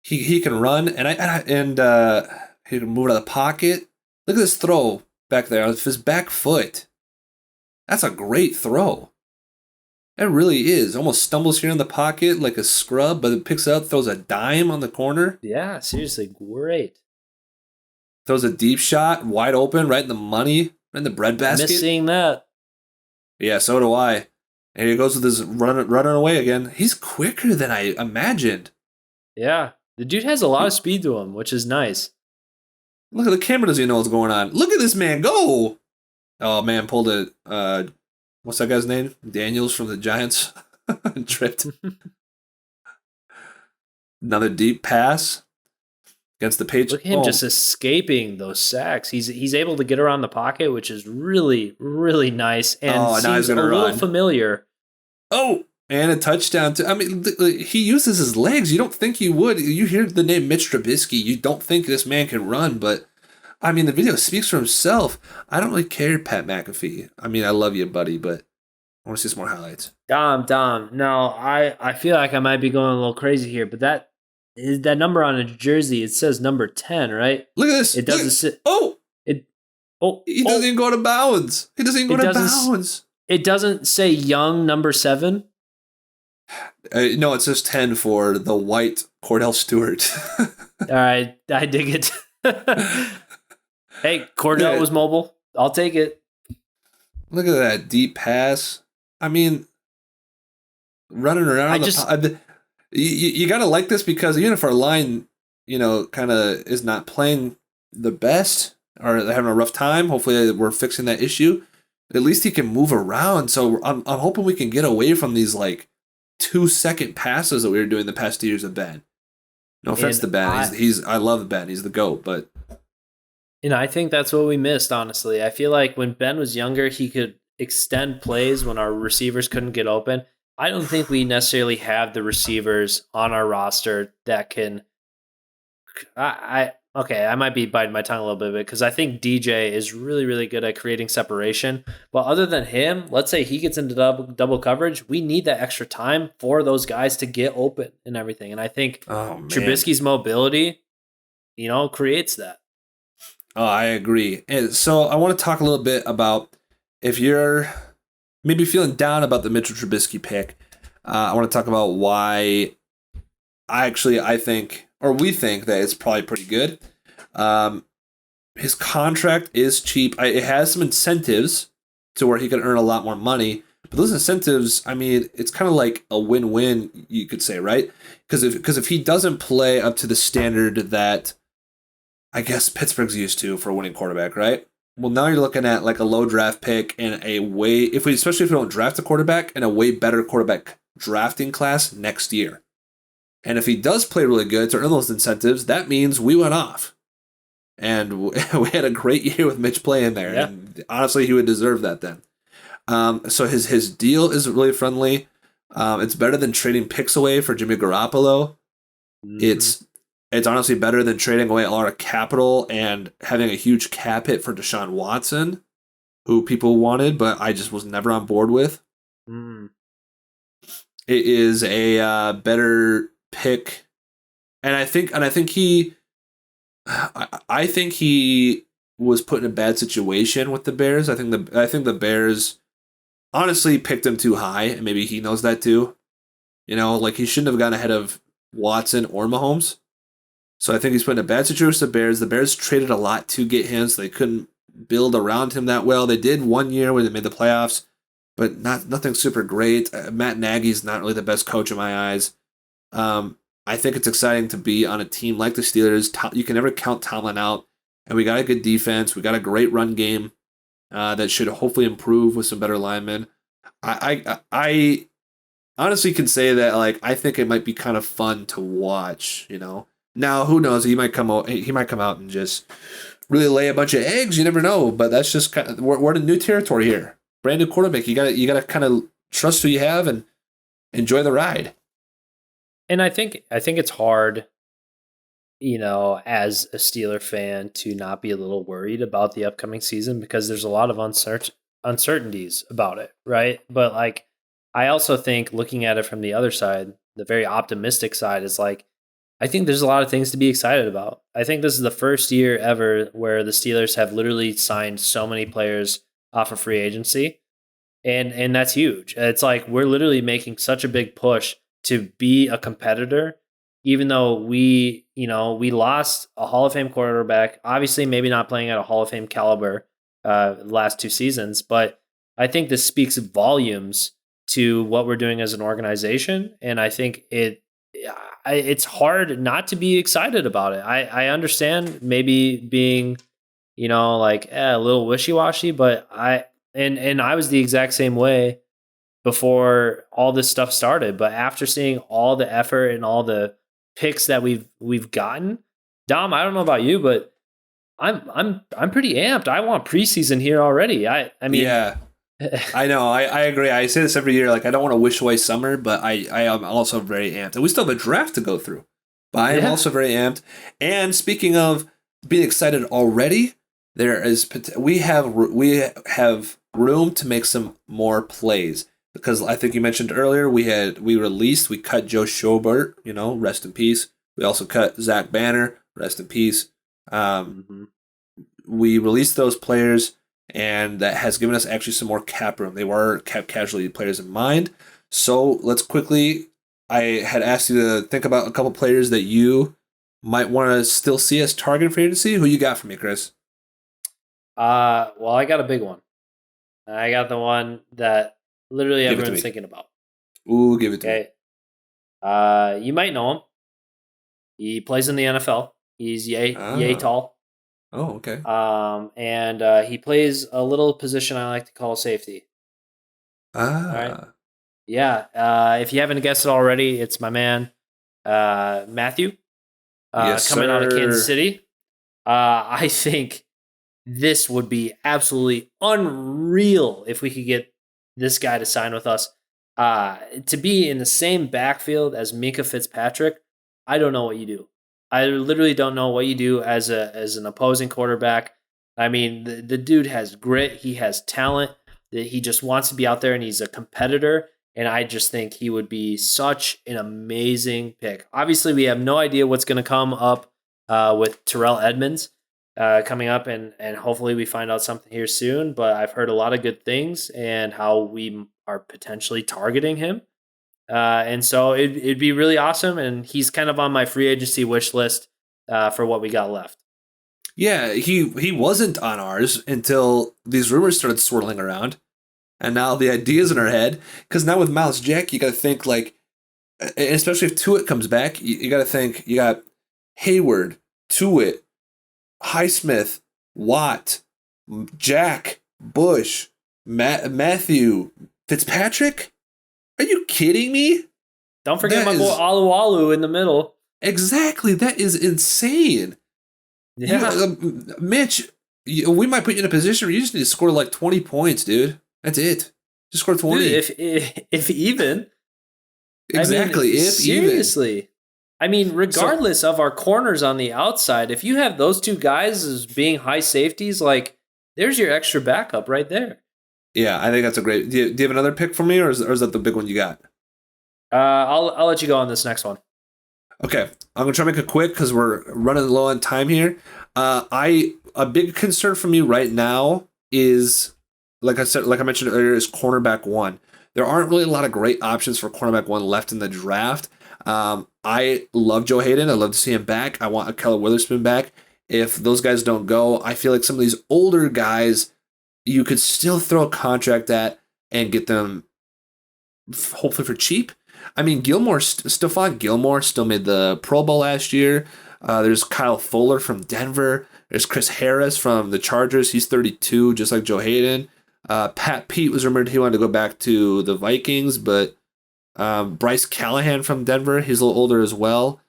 He can run and he can move out of the pocket. Look at this throw back there with his back foot. That's a great throw. It really is. Almost stumbles here in the pocket like a scrub, but it picks it up, throws a dime on the corner. Yeah, seriously, great. Throws a deep shot, wide open, right in the money, right in the breadbasket. Miss seeing that. Yeah, so do I. And he goes with his running away again. He's quicker than I imagined. Yeah, the dude has a lot of speed to him, which is nice. Look at the camera, doesn't even know what's going on. Look at this man go. Oh, man, pulled it. What's that guy's name? Daniels from the Giants. Tripped. Another deep pass. against the Patriots. Look at him just escaping those sacks. He's able to get around the pocket, which is really, really nice and seems a little familiar. Oh, and a touchdown. I mean, he uses his legs. You don't think he would. You hear the name Mitch Trubisky, you don't think this man can run, but I mean, the video speaks for himself. I don't really care, Pat McAfee. I mean, I love you, buddy, but I want to see some more highlights. Dom. No, I feel like I might be going a little crazy here, but that number on a jersey, it says number 10, right? Look at this. It doesn't sit. He doesn't even go out of bounds. He doesn't even go out of bounds. It doesn't say young number 7. No, it says 10 for the white Cordell Stewart. All right, I dig it. Hey, Cordell was mobile. I'll take it. Look at that deep pass. I mean, running around. You got to like this because even if our line, kind of is not playing the best or they're having a rough time, hopefully we're fixing that issue. At least he can move around. So I'm hoping we can get away from these 2-second passes that we were doing the past 2 years of Ben. No offense to Ben. I love Ben. He's the GOAT, but. And I think that's what we missed, honestly. I feel like when Ben was younger, he could extend plays when our receivers couldn't get open. I don't think we necessarily have the receivers on our roster that can. I might be biting my tongue a little bit because I think DJ is really, really good at creating separation. But other than him, let's say he gets into double coverage, we need that extra time for those guys to get open and everything. And I think Trubisky's mobility, creates that. Oh, I agree. And so I want to talk a little bit about if you're maybe feeling down about the Mitchell Trubisky pick. I want to talk about why I think, or we think that it's probably pretty good. His contract is cheap. It has some incentives to where he can earn a lot more money. But those incentives, I mean, it's kind of like a win-win, you could say, right? Because if he doesn't play up to the standard that I guess Pittsburgh's used to for a winning quarterback, right? Well, now you're looking at a low draft pick and especially if we don't draft a quarterback, and a way better quarterback drafting class next year. And if he does play really good to earn those incentives, that means we went off. And we had a great year with Mitch playing there. Yeah. And honestly, he would deserve that then. So his deal is really friendly. It's better than trading picks away for Jimmy Garoppolo. Mm-hmm. It's honestly better than trading away a lot of capital and having a huge cap hit for Deshaun Watson, who people wanted, but I just was never on board with. Mm. It is a better pick, and I think he was put in a bad situation with the Bears. I think the Bears honestly picked him too high, and maybe he knows that too. He shouldn't have gone ahead of Watson or Mahomes. So I think he's put in a bad situation with the Bears. The Bears traded a lot to get him, so they couldn't build around him that well. They did 1 year where they made the playoffs, but nothing super great. Matt Nagy's not really the best coach in my eyes. I think it's exciting to be on a team like the Steelers. You can never count Tomlin out, and we got a good defense. We got a great run game that should hopefully improve with some better linemen. I honestly can say that I think it might be kind of fun to watch. Now, who knows? He might come out and just really lay a bunch of eggs. You never know. But that's just kind of we're in new territory here. Brand new quarterback. You gotta kind of trust who you have and enjoy the ride. And I think it's hard, as a Steeler fan, to not be a little worried about the upcoming season because there's a lot of uncertainties about it, right? But I also think looking at it from the other side, the very optimistic side is I think there's a lot of things to be excited about. I think this is the first year ever where the Steelers have literally signed so many players off of free agency. And that's huge. It's we're literally making such a big push to be a competitor, even though we lost a Hall of Fame quarterback, obviously maybe not playing at a Hall of Fame caliber the last 2 seasons. But I think this speaks volumes to what we're doing as an organization. And I think it's hard not to be excited about it. I understand maybe being, a little wishy-washy, but I was the exact same way before all this stuff started. But after seeing all the effort and all the picks that we've gotten, Dom, I don't know about you, but I'm pretty amped. I want preseason here already. I mean, yeah, I know. I agree. I say this every year. Like, I don't want to wish away summer, but I am also very amped. And we still have a draft to go through. But I am also very amped. And speaking of being excited already, we have room to make some more plays. Because I think you mentioned earlier, we cut Joe Schobert, rest in peace. We also cut Zach Banner, rest in peace. We released those players, and that has given us actually some more cap room. They were cap casualty players in mind. So let's quickly, I had asked you to think about a couple players that you might want to still see as target for agency. Who you got for me, Chris? Well, I got a big one. I got the one that literally everyone's thinking about. Ooh, give it to me. You might know him. He plays in the NFL. He's yay tall. Oh, okay. And he plays a little position I like to call safety. All right. Yeah. If you haven't guessed it already, it's my man, Matthew, coming out of Kansas City. I think this would be absolutely unreal if we could get this guy to sign with us. To be in the same backfield as Minkah Fitzpatrick, I don't know what you do. I literally don't know what you do as an opposing quarterback. I mean, the dude has grit. He has talent. He just wants to be out there, and he's a competitor. And I just think he would be such an amazing pick. Obviously, we have no idea what's going to come up with Terrell Edmonds coming up, and hopefully we find out something here soon. But I've heard a lot of good things and how we are potentially targeting him. And so it'd be really awesome. And he's kind of on my free agency wish list for what we got left. Yeah, he wasn't on ours until these rumors started swirling around. And now the idea's in our head. Because now with Miles Jack, you got to think like, especially if Tuitt comes back, you got to think you got Hayward, Tuitt, Highsmith, Watt, Jack, Bush, Matthew, Fitzpatrick? Are you kidding me? Don't forget my boy Alualu in the middle. Exactly. That is insane. Yeah. Mitch, we might put you in a position where you just need to score like 20 points, dude. That's it. Just score 20. Dude, if even. Exactly. Seriously. I mean, regardless of our corners on the outside, if you have those two guys as being high safeties, like, there's your extra backup right there. Yeah, I think that's a great. Do you have another pick for me, or is that the big one you got? I'll let you go on this next one. Okay, I'm gonna try to make it quick because we're running low on time here. A big concern for me right now is, like I mentioned earlier, is cornerback one. There aren't really a lot of great options for cornerback one left in the draft. I love Joe Hayden. I love to see him back. I want Ahkello Witherspoon back. If those guys don't go, I feel like some of these older guys, you could still throw a contract at and get them hopefully for cheap. I mean, Stephon Gilmore still made the Pro Bowl last year. There's Kyle Fuller from Denver. There's Chris Harris from the Chargers. He's 32, just like Joe Hayden. Pat Pete was rumored he wanted to go back to the Vikings, but Bryce Callahan from Denver, he's a little older as well.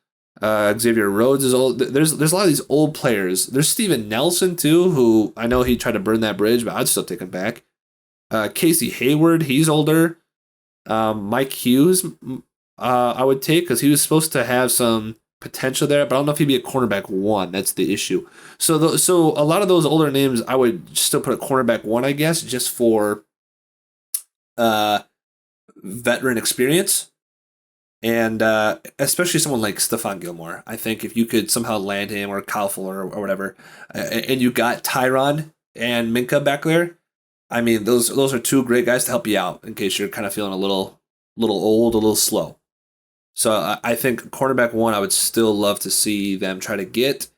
Xavier Rhodes is old. There's a lot of these old players. There's Steven Nelson too, who I know he tried to burn that bridge, but I'd still take him back. Casey Hayward, he's older. Mike Hughes, I would take because he was supposed to have some potential there, but I don't know if he'd be a cornerback one. That's the issue. So a lot of those older names, I would still put a cornerback one, I guess, just for veteran experience. And especially someone like Stephon Gilmore. I think if you could somehow land him or Kyle Fuller or whatever, and you got Tyron and Minkah back there, I mean, those are two great guys to help you out in case you're kind of feeling a little old, a little slow. So I think cornerback one, I would still love to see them try to get.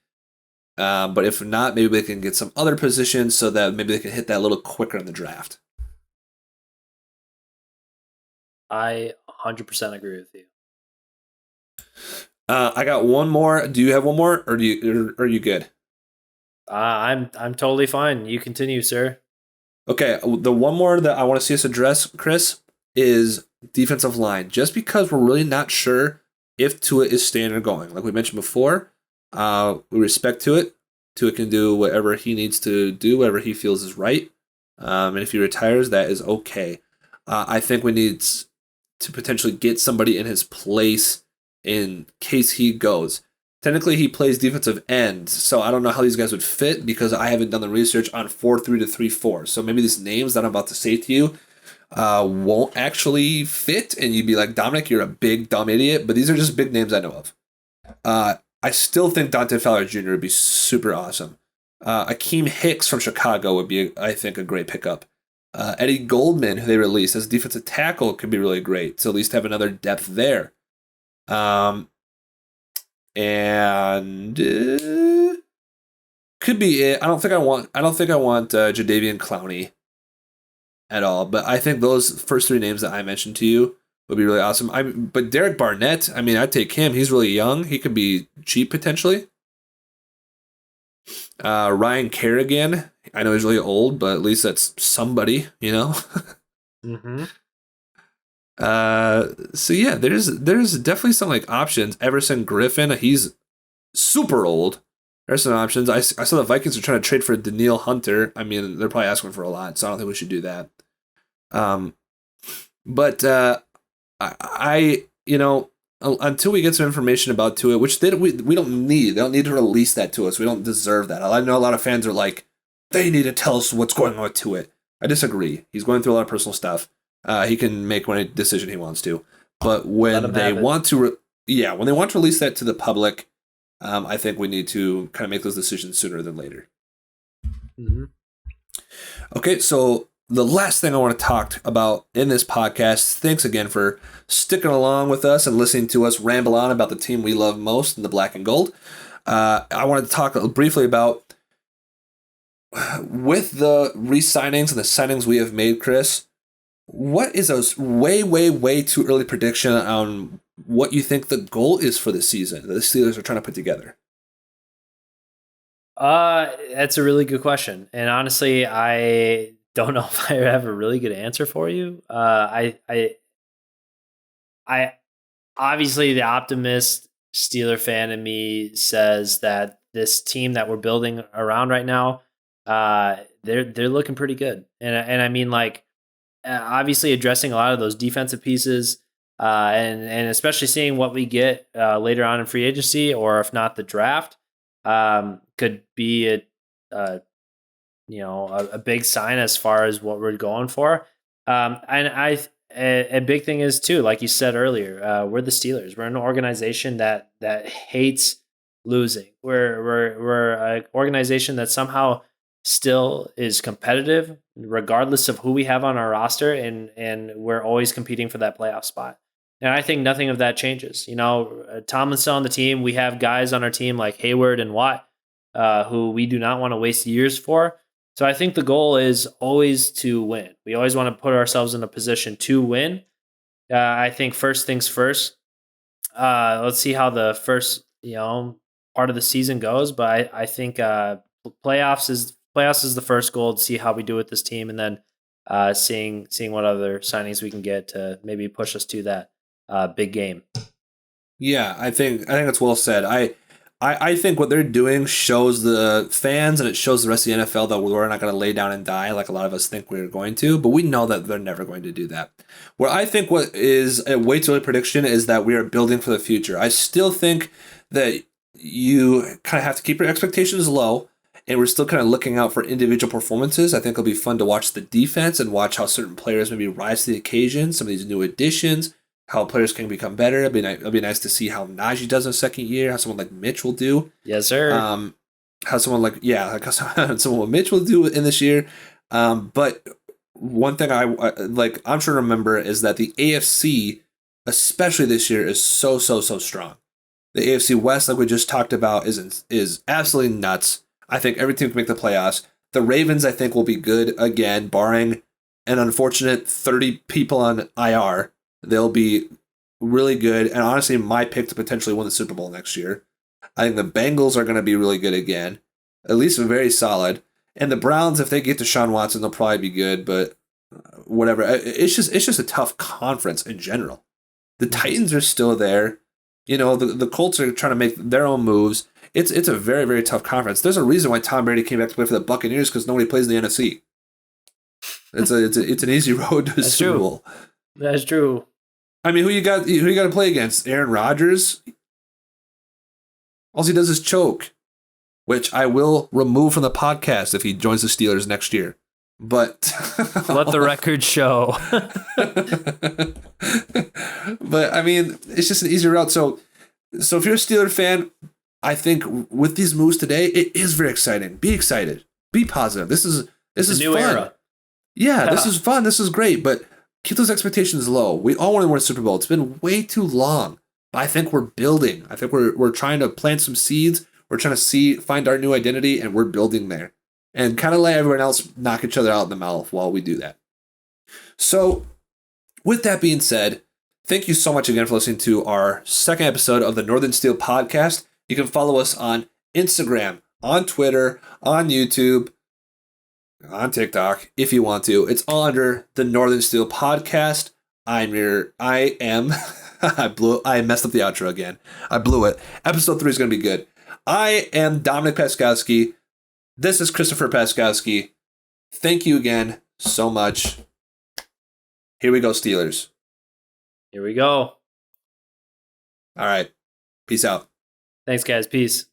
But if not, maybe they can get some other positions so that maybe they can hit that a little quicker in the draft. I 100% agree with you. I got one more. Do you have one more, or are you good? I'm totally fine. You continue, sir. Okay, the one more that I want to see us address, Chris, is defensive line. Just because we're really not sure if Tua is staying or going. Like we mentioned before, We respect Tua. Tua can do whatever he needs to do, whatever he feels is right. And if he retires, that is okay. I think we need to potentially get somebody in his place in case he goes. Technically, he plays defensive end, so I don't know how these guys would fit because I haven't done the research on 4-3 to 3-4. So maybe these names that I'm about to say to you won't actually fit, and you'd be like, Dominic, you're a big, dumb idiot, but these are just big names I know of. I still think Dante Fowler Jr. would be super awesome. Akeem Hicks from Chicago would be, I think, a great pickup. Eddie Goldman, who they released as a defensive tackle, could be really great to at least have another depth there. And could be it. I don't think I want Jadeveon Clowney at all. But I think those first three names that I mentioned to you would be really awesome. But Derek Barnett, I mean, I'd take him. He's really young. He could be cheap potentially. Ryan Kerrigan, I know he's really old, but at least that's somebody, you know. Mm-hmm. So yeah, there's definitely some like options. Everson Griffin, he's super old. There's some options. I saw the Vikings are trying to trade for Daniil Hunter. I mean, they're probably asking for a lot, so I don't think we should do that. But I you know, until we get some information about Tua, which we don't need. They don't need to release that to us. We don't deserve that. I know a lot of fans are like, they need to tell us what's going on with Tua. I disagree. He's going through a lot of personal stuff. He can make any decision he wants to. But when they want to, when they want to release that to the public, I think we need to kind of make those decisions sooner than later. Mm-hmm. Okay, so the last thing I want to talk about in this podcast, thanks again for sticking along with us and listening to us ramble on about the team we love most in the black and gold. I wanted to talk briefly about, with the re-signings and the signings we have made, Chris, what is a way too early prediction on what you think the goal is for the season that the Steelers are trying to put together? That's a really good question. And honestly, I don't know if I have a really good answer for you. I obviously the optimist Steeler fan in me says that this team that we're building around right now, they're looking pretty good. And I mean, like, obviously addressing a lot of those defensive pieces, and especially seeing what we get later on in free agency, or if not the draft, could be a big sign as far as what we're going for. And a big thing is too, like you said earlier, we're the Steelers. We're an organization that hates losing. We're an organization that somehow still is competitive, regardless of who we have on our roster, and we're always competing for that playoff spot. And I think nothing of that changes. You know, Tomlin's still on the team. We have guys on our team like Hayward and Watt, who we do not want to waste years for. So I think the goal is always to win. We always want to put ourselves in a position to win. I think first things first. Let's see how the first part of the season goes, but I think playoffs is the first goal, to see how we do with this team, and then seeing what other signings we can get to maybe push us to that big game. Yeah, I think that's well said. I think what they're doing shows the fans and it shows the rest of the NFL that we're not going to lay down and die like a lot of us think we're going to, but we know that they're never going to do that. Where I think what is a way too early prediction is that we are building for the future. I still think that you kind of have to keep your expectations low, and we're still kind of looking out for individual performances. I think it'll be fun to watch the defense and watch how certain players maybe rise to the occasion, some of these new additions, how players can become better. It'll be nice to see how Najee does in his second year, how someone like Mitch will do. Yes, sir. How someone like Mitch will do in this year. But one thing I'm sure to remember is that the AFC, especially this year, is so strong. The AFC West, like we just talked about, is absolutely nuts. I think every team can make the playoffs. The Ravens, I think, will be good again, barring an unfortunate 30 people on IR. They'll be really good. And honestly, my pick to potentially win the Super Bowl next year. I think the Bengals are going to be really good again, at least very solid. And the Browns, if they get to Deshaun Watson, they'll probably be good. But whatever, it's just a tough conference in general. The Titans are still there. You know, the Colts are trying to make their own moves. it's a very, very tough conference. There's a reason why Tom Brady came back to play for the Buccaneers because nobody plays in the NFC. It's an easy road to a Super Bowl. That's true. I mean, who you got to play against? Aaron Rodgers? All he does is choke, which I will remove from the podcast if he joins the Steelers next year. But let the record show. But I mean, it's just an easy route. So if you're a Steeler fan, I think with these moves today, it is very exciting. Be excited. Be positive. This is a new fun. era. Yeah, this is fun. This is great. But keep those expectations low. We all want to win a Super Bowl. It's been way too long. But I think we're building. I think we're trying to plant some seeds. We're trying to find our new identity, and we're building there. And kind of let everyone else knock each other out in the mouth while we do that. So, with that being said, thank you so much again for listening to our second episode of the Northern Steel Podcast. You can follow us on Instagram, on Twitter, on YouTube, on TikTok, if you want to. It's all under the Northern Steel Podcast. I messed up the outro again. I blew it. Episode 3 is going to be good. I am Dominic Paskowski. This is Christopher Paskowski. Thank you again so much. Here we go, Steelers. Here we go. All right. Peace out. Thanks, guys. Peace.